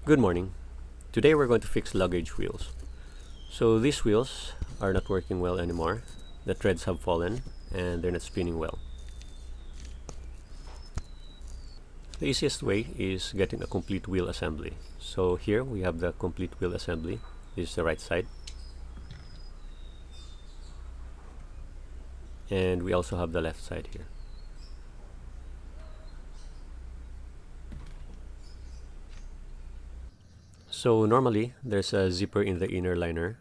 Good morning. Today we're going to fix luggage wheels. So these wheels are not working well anymore. The threads have fallen and they're not spinning well. The easiest way is getting a complete wheel assembly. So here we have the complete wheel assembly. This is the right side. And we also have the left side here. So normally there's a zipper in the inner liner.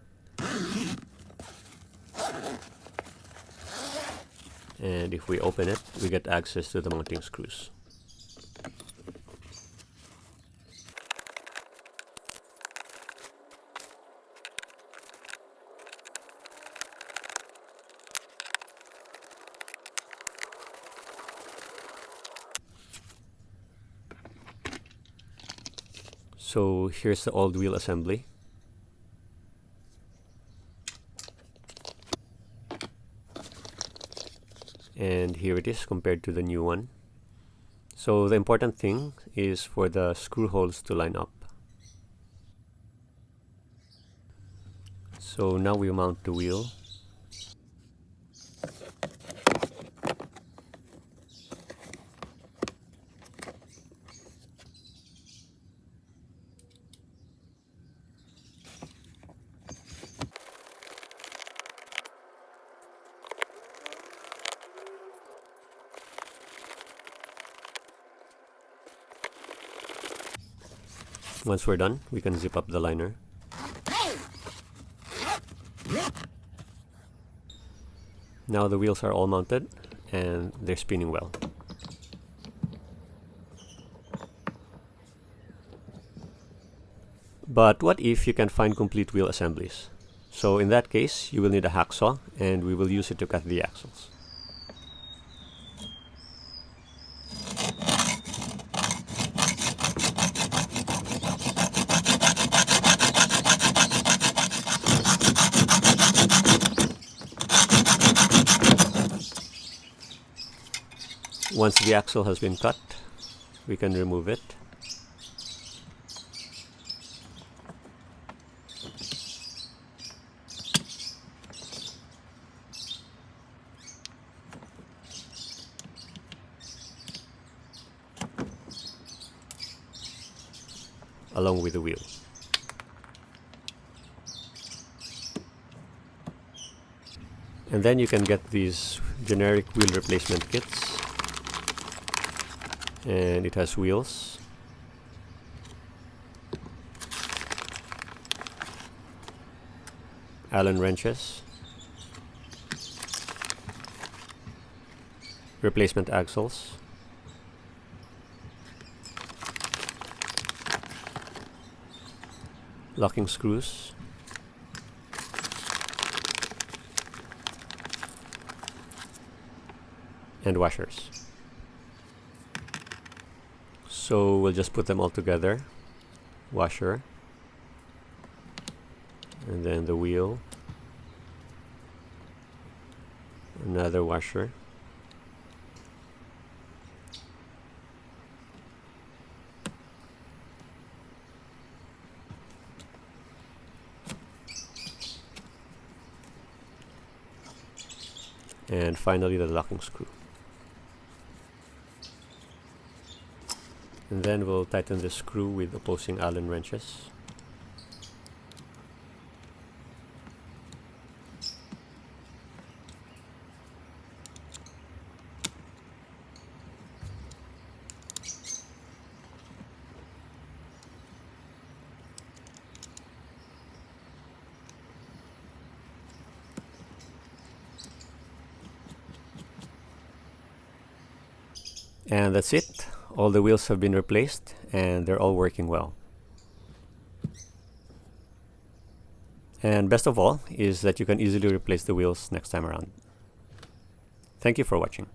And if we open it, we get access to the mounting screws. So here's the old wheel assembly. And here it is compared to the new one. So the important thing is for the screw holes to line up. So now we mount the wheel. Once we're done, we can zip up the liner. Now the wheels are all mounted and they're spinning well. But what if you can find complete wheel assemblies? So in that case, you will need a hacksaw and we will use it to cut the axles. Once the axle has been cut, we can remove it. Along with the wheel. And then you can get these generic wheel replacement kits. And it has wheels, Allen wrenches, replacement axles, locking screws, and washers. So we'll just put them all together. Washer, and then the wheel, another washer, and finally the locking screw. And then we'll tighten the screw with opposing Allen wrenches. And that's it. All the wheels have been replaced and they're all working well. And best of all is that you can easily replace the wheels next time around. Thank you for watching.